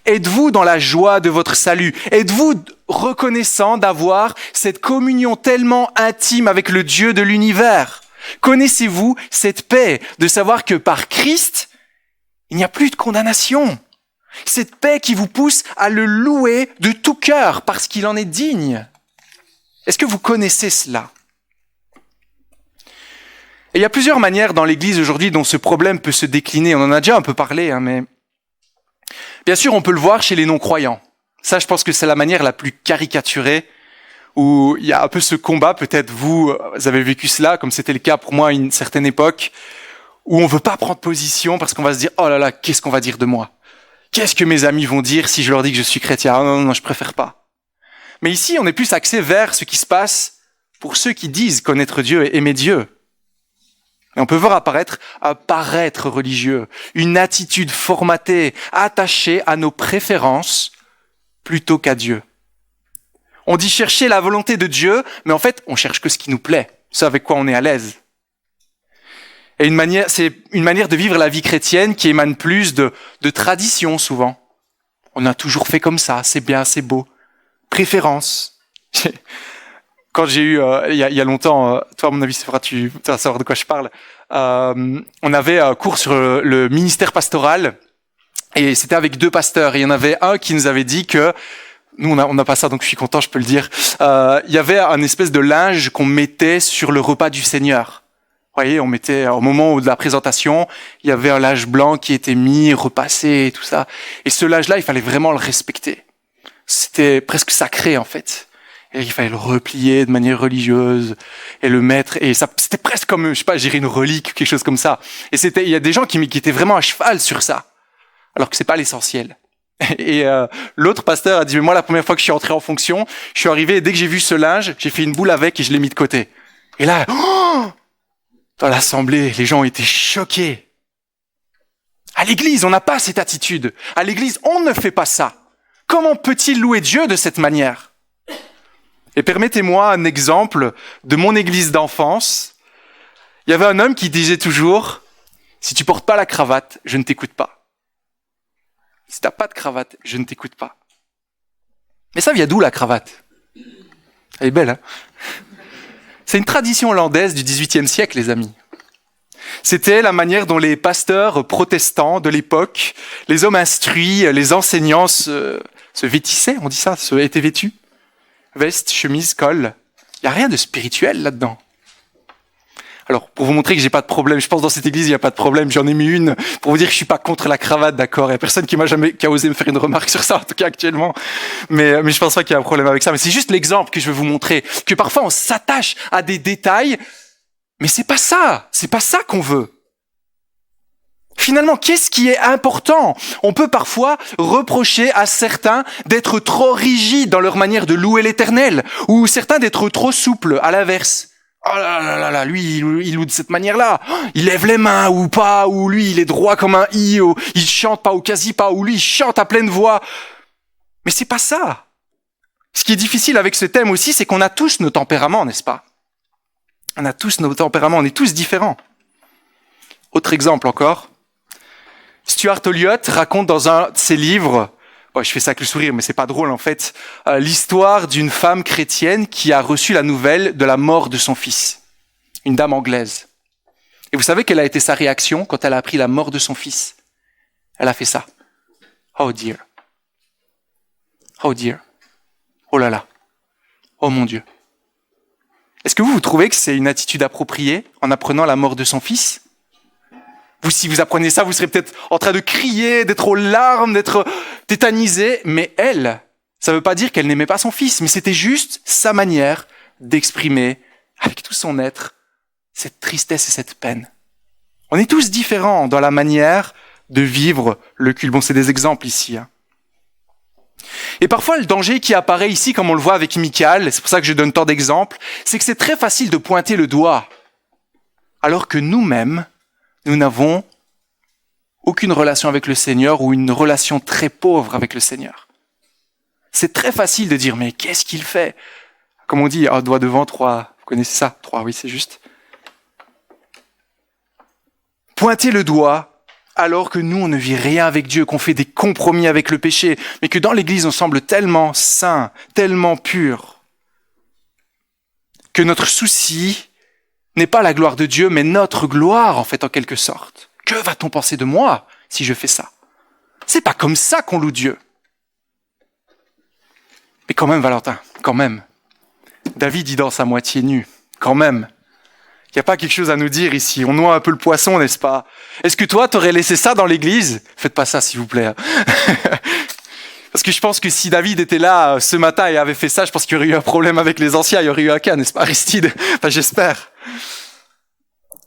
Êtes-vous dans la joie de votre salut? Êtes-vous reconnaissant d'avoir cette communion tellement intime avec le Dieu de l'univers? Connaissez-vous cette paix de savoir que par Christ, il n'y a plus de condamnation? Cette paix qui vous pousse à le louer de tout cœur parce qu'il en est digne. Est-ce que vous connaissez cela? Et il y a plusieurs manières dans l'Église aujourd'hui dont ce problème peut se décliner. On en a déjà un peu parlé, mais bien sûr, on peut le voir chez les non-croyants. Ça, je pense que c'est la manière la plus caricaturée où il y a un peu ce combat. Peut-être vous avez vécu cela, comme c'était le cas pour moi à une certaine époque, où on veut pas prendre position parce qu'on va se dire « Oh là là, qu'est-ce qu'on va dire de moi? Qu'est-ce que mes amis vont dire si je leur dis que je suis chrétien? Ah non, non, je préfère pas. » Mais ici, on est plus axé vers ce qui se passe pour ceux qui disent connaître Dieu et aimer Dieu. Et on peut voir apparaître un paraître religieux, une attitude formatée, attachée à nos préférences plutôt qu'à Dieu. On dit chercher la volonté de Dieu, mais en fait, on cherche que ce qui nous plaît, ce avec quoi on est à l'aise. Et c'est une manière de vivre la vie chrétienne qui émane plus de tradition souvent. On a toujours fait comme ça, c'est bien, c'est beau. Préférence. Quand j'ai eu, il y a longtemps, toi à mon avis tu vas savoir de quoi je parle, on avait un cours sur le ministère pastoral et c'était avec 2 pasteurs et il y en avait un qui nous avait dit que, nous on n'a pas ça donc je suis content, je peux le dire, il y avait un espèce de linge qu'on mettait sur le repas du Seigneur. Vous voyez, on mettait, au moment de la présentation, il y avait un linge blanc qui était mis, repassé et tout ça. Et ce linge-là, il fallait vraiment le respecter. C'était presque sacré en fait. Et il fallait le replier de manière religieuse et le mettre. Et ça, c'était presque comme, je sais pas, gérer une relique ou quelque chose comme ça. Et il y a des gens qui étaient vraiment à cheval sur ça. Alors que c'est pas l'essentiel. Et l'autre pasteur a dit, mais moi, la première fois que je suis entré en fonction, je suis arrivé et dès que j'ai vu ce linge, j'ai fait une boule avec et je l'ai mis de côté. Et là, dans l'assemblée, les gens ont été choqués. À l'église, on n'a pas cette attitude. À l'église, on ne fait pas ça. Comment peut-il louer Dieu de cette manière? Et permettez-moi un exemple de mon église d'enfance. Il y avait un homme qui disait toujours, si tu portes pas la cravate, je ne t'écoute pas. Si t'as pas de cravate, je ne t'écoute pas. Mais ça vient d'où la cravate? Elle est belle, hein? C'est une tradition hollandaise du XVIIIe siècle, les amis. C'était la manière dont les pasteurs protestants de l'époque, les hommes instruits, les enseignants se vêtissaient, on dit ça, étaient vêtus. Veste, chemise, col. Il n'y a rien de spirituel là-dedans. Alors, pour vous montrer que j'ai pas de problème, je pense dans cette église, il n'y a pas de problème, j'en ai mis une pour vous dire que je suis pas contre la cravate, d'accord? Il n'y a personne qui a osé me faire une remarque sur ça, en tout cas actuellement. Mais je pense pas qu'il y a un problème avec ça. Mais c'est juste l'exemple que je veux vous montrer. Que parfois on s'attache à des détails, mais c'est pas ça qu'on veut. Finalement, qu'est-ce qui est important? On peut parfois reprocher à certains d'être trop rigides dans leur manière de louer l'Éternel, ou certains d'être trop souples, à l'inverse. Oh là là là là, lui, il loue de cette manière-là. Il lève les mains ou pas, ou lui, il est droit comme un i, ou il chante pas ou quasi pas, ou lui, il chante à pleine voix. Mais c'est pas ça. Ce qui est difficile avec ce thème aussi, c'est qu'on a tous nos tempéraments, n'est-ce pas? On a tous nos tempéraments, on est tous différents. Autre exemple encore. Stuart Olyott raconte dans un de ses livres je fais ça avec le sourire, mais c'est pas drôle en fait, l'histoire d'une femme chrétienne qui a reçu la nouvelle de la mort de son fils, une dame anglaise. Et vous savez quelle a été sa réaction quand elle a appris la mort de son fils? Elle a fait ça. Oh dear. Oh dear. Oh là là. Oh mon Dieu. Est-ce que vous trouvez que c'est une attitude appropriée en apprenant la mort de son fils? Vous, si vous apprenez ça, vous serez peut-être en train de crier, d'être aux larmes, d'être tétanisé. Mais elle, ça ne veut pas dire qu'elle n'aimait pas son fils, mais c'était juste sa manière d'exprimer avec tout son être cette tristesse et cette peine. On est tous différents dans la manière de vivre le culte. Bon, c'est des exemples ici. Et parfois, le danger qui apparaît ici, comme on le voit avec Michaël, c'est pour ça que je donne tant d'exemples, c'est que c'est très facile de pointer le doigt, alors que nous-mêmes, nous n'avons aucune relation avec le Seigneur ou une relation très pauvre avec le Seigneur. C'est très facile de dire, mais qu'est-ce qu'il fait? Comme on dit, doigt devant, trois. Vous connaissez ça? Trois, oui, c'est juste. Pointer le doigt, alors que nous, on ne vit rien avec Dieu, qu'on fait des compromis avec le péché, mais que dans l'Église, on semble tellement saint, tellement pur, que notre souci n'est pas la gloire de Dieu, mais notre gloire, en fait, en quelque sorte. Que va-t-on penser de moi si je fais ça? C'est pas comme ça qu'on loue Dieu. Mais quand même, Valentin, quand même. David, il danse à moitié nu. Quand même. Il n'y a pas quelque chose à nous dire ici. On noie un peu le poisson, n'est-ce pas? Est-ce que toi, t'aurais laissé ça dans l'église? Faites pas ça, s'il vous plaît. Parce que je pense que si David était là ce matin et avait fait ça, je pense qu'il y aurait eu un problème avec les anciens. Il y aurait eu un cas, n'est-ce pas, Aristide? Enfin, j'espère.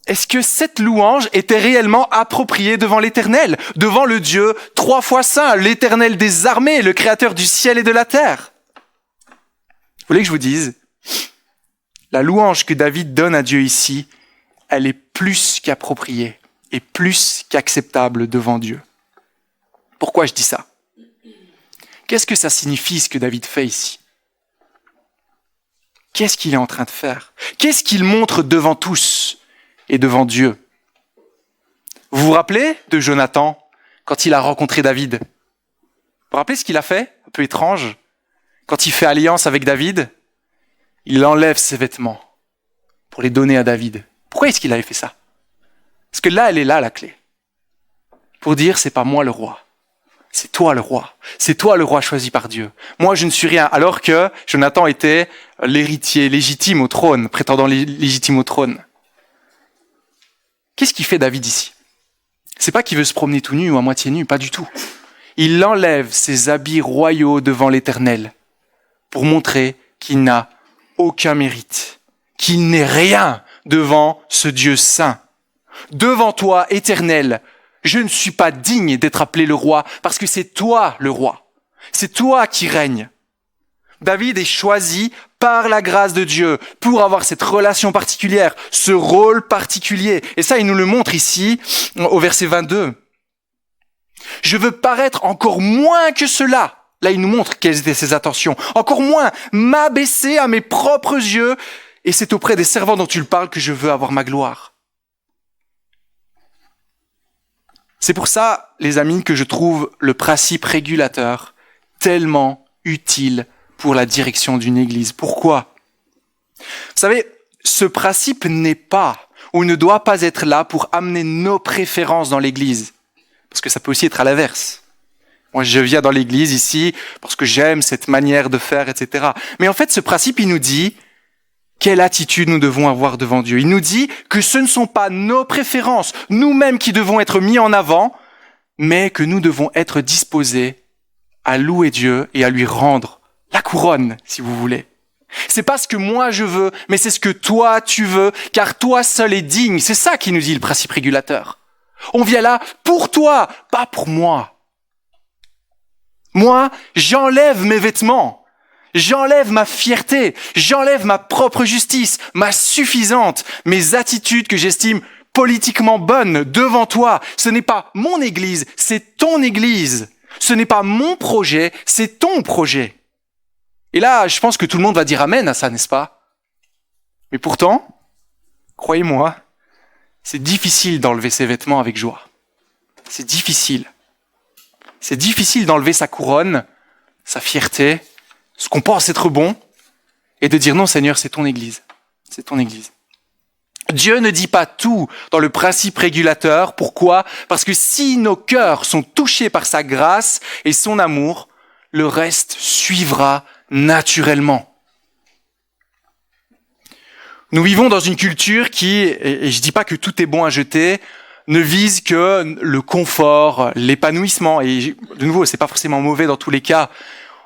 Est-ce que cette louange était réellement appropriée devant l'Éternel, devant le Dieu 3 fois saint, l'Éternel des armées, le Créateur du ciel et de la terre? Vous voulez que je vous dise? La louange que David donne à Dieu ici, elle est plus qu'appropriée et plus qu'acceptable devant Dieu. Pourquoi je dis ça? Qu'est-ce que ça signifie ce que David fait ici? Qu'est-ce qu'il est en train de faire? Qu'est-ce qu'il montre devant tous et devant Dieu? Vous vous rappelez de Jonathan quand il a rencontré David? Vous vous rappelez ce qu'il a fait? Un peu étrange. Quand il fait alliance avec David, il enlève ses vêtements pour les donner à David. Pourquoi est-ce qu'il avait fait ça? Parce que là, elle est là, la clé. Pour dire, c'est pas moi le roi. C'est toi le roi. C'est toi le roi choisi par Dieu. Moi, je ne suis rien. Alors que Jonathan était l'héritier légitime au trône, prétendant légitime au trône. Qu'est-ce qu'il fait David ici? C'est pas qu'il veut se promener tout nu ou à moitié nu, pas du tout. Il enlève ses habits royaux devant l'Éternel pour montrer qu'il n'a aucun mérite, qu'il n'est rien devant ce Dieu saint. Devant toi, Éternel, je ne suis pas digne d'être appelé le roi parce que c'est toi le roi. C'est toi qui règnes. David est choisi par la grâce de Dieu pour avoir cette relation particulière, ce rôle particulier. Et ça, il nous le montre ici au verset 22. Je veux paraître encore moins que cela. Là, il nous montre quelles étaient ses intentions. Encore moins m'abaisser à mes propres yeux. Et c'est auprès des servants dont tu le parles que je veux avoir ma gloire. C'est pour ça, les amis, que je trouve le principe régulateur tellement utile pour la direction d'une église. Pourquoi? Vous savez, ce principe n'est pas ou ne doit pas être là pour amener nos préférences dans l'église. Parce que ça peut aussi être à l'inverse. Moi, je viens dans l'église ici parce que j'aime cette manière de faire, etc. Mais en fait, ce principe, il nous dit quelle attitude nous devons avoir devant Dieu. Il nous dit que ce ne sont pas nos préférences, nous-mêmes qui devons être mis en avant, mais que nous devons être disposés à louer Dieu et à lui rendre la couronne, si vous voulez. C'est pas ce que moi je veux, mais c'est ce que toi tu veux, car toi seul est digne. C'est ça qui nous dit le principe régulateur. On vient là pour toi, pas pour moi. Moi, j'enlève mes vêtements, j'enlève ma fierté, j'enlève ma propre justice, ma suffisante, mes attitudes que j'estime politiquement bonnes devant toi. Ce n'est pas mon église, c'est ton église. Ce n'est pas mon projet, c'est ton projet. Et là, je pense que tout le monde va dire amen à ça, n'est-ce pas? Mais pourtant, croyez-moi, c'est difficile d'enlever ses vêtements avec joie. C'est difficile. c'est difficile d'enlever sa couronne, sa fierté, ce qu'on pense être bon, et de dire non Seigneur, c'est ton Église. C'est ton Église. Dieu ne dit pas tout dans le principe régulateur. Pourquoi ? Parce que si nos cœurs sont touchés par sa grâce et son amour, le reste suivra naturellement. Nous vivons dans une culture qui, et je dis pas que tout est bon à jeter, ne vise que le confort, l'épanouissement. Et de nouveau, c'est pas forcément mauvais dans tous les cas.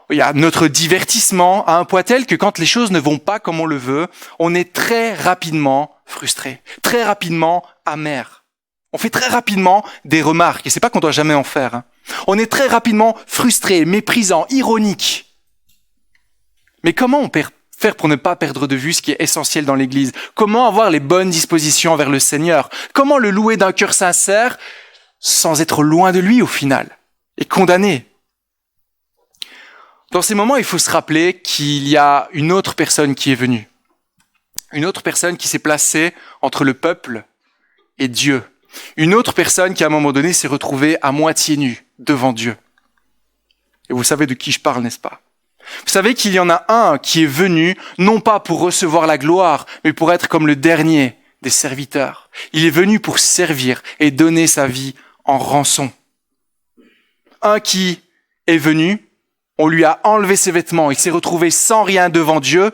Il y a notre divertissement à un point tel que quand les choses ne vont pas comme on le veut, on est très rapidement frustré, très rapidement amer. On fait très rapidement des remarques, et c'est pas qu'on doit jamais en faire. Hein. On est très rapidement frustré, méprisant, ironique. Mais comment on faire pour ne pas perdre de vue ce qui est essentiel dans l'Église ? Comment avoir les bonnes dispositions envers le Seigneur ? Comment le louer d'un cœur sincère sans être loin de lui au final et condamné ? Dans ces moments, il faut se rappeler qu'il y a une autre personne qui est venue. Une autre personne qui s'est placée entre le peuple et Dieu. Une autre personne qui, à un moment donné, s'est retrouvée à moitié nue devant Dieu. Et vous savez de qui je parle, n'est-ce pas ? Vous savez qu'il y en a un qui est venu, non pas pour recevoir la gloire, mais pour être comme le dernier des serviteurs. Il est venu pour servir et donner sa vie en rançon. Un qui est venu, on lui a enlevé ses vêtements, il s'est retrouvé sans rien devant Dieu,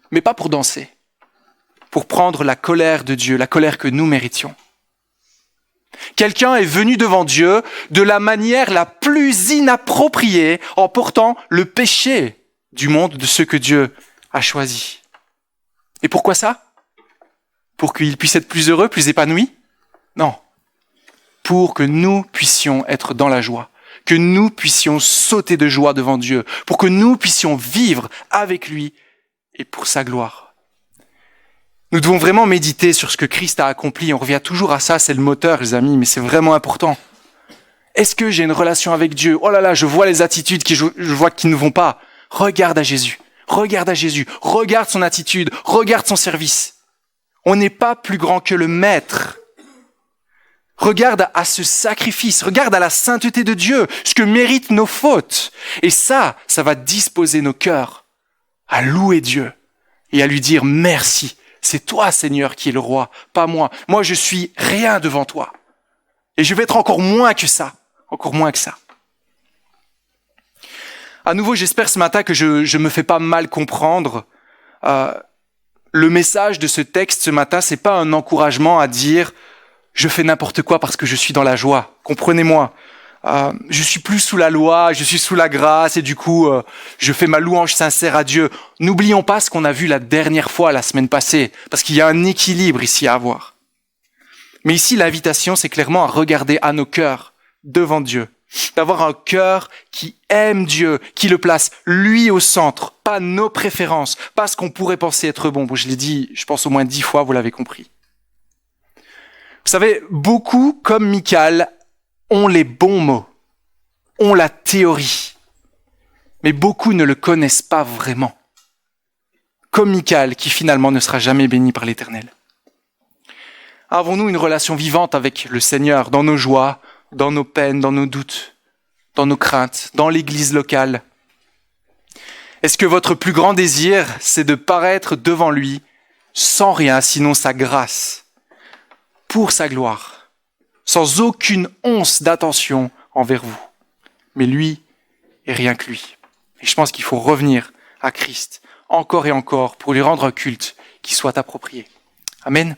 mais pas pour danser, pour prendre la colère de Dieu, la colère que nous méritions. Quelqu'un est venu devant Dieu de la manière la plus inappropriée en portant le péché du monde de ceux que Dieu a choisis. Et pourquoi ça ? Pour qu'il puisse être plus heureux, plus épanoui ? Non. Pour que nous puissions être dans la joie, que nous puissions sauter de joie devant Dieu, pour que nous puissions vivre avec lui et pour sa gloire. Nous devons vraiment méditer sur ce que Christ a accompli. On revient toujours à ça, c'est le moteur, les amis, mais c'est vraiment important. Est-ce que j'ai une relation avec Dieu ? Oh là là, je vois les attitudes je vois qui ne vont pas. Regarde à Jésus, regarde son attitude, regarde son service. On n'est pas plus grand que le Maître. Regarde à ce sacrifice, regarde à la sainteté de Dieu, ce que méritent nos fautes. Et ça va disposer nos cœurs à louer Dieu et à lui dire merci. C'est toi, Seigneur, qui es le roi, pas moi. Moi, je suis rien devant toi. Et je vais être encore moins que ça. Encore moins que ça. À nouveau, j'espère ce matin que je me fais pas mal comprendre. Le message de ce texte ce matin, c'est pas un encouragement à dire « je fais n'importe quoi parce que je suis dans la joie ». Comprenez-moi. Je suis plus sous la loi, je suis sous la grâce et du coup, je fais ma louange sincère à Dieu. N'oublions pas ce qu'on a vu la dernière fois, la semaine passée, parce qu'il y a un équilibre ici à avoir. Mais ici, l'invitation, c'est clairement à regarder à nos cœurs devant Dieu, d'avoir un cœur qui aime Dieu, qui le place lui au centre, pas nos préférences, pas ce qu'on pourrait penser être bon. Bon, je l'ai dit, je pense au moins 10 fois, vous l'avez compris. Vous savez, beaucoup, comme Michal, ont les bons mots, ont la théorie, mais beaucoup ne le connaissent pas vraiment. Comme Michal, qui finalement ne sera jamais béni par l'Éternel. Avons-nous une relation vivante avec le Seigneur dans nos joies, dans nos peines, dans nos doutes, dans nos craintes, dans l'église locale ? Est-ce que votre plus grand désir, c'est de paraître devant lui sans rien, sinon sa grâce, pour sa gloire ? Sans aucune once d'attention envers vous. Mais lui et rien que lui. Et je pense qu'il faut revenir à Christ encore et encore pour lui rendre un culte qui soit approprié. Amen.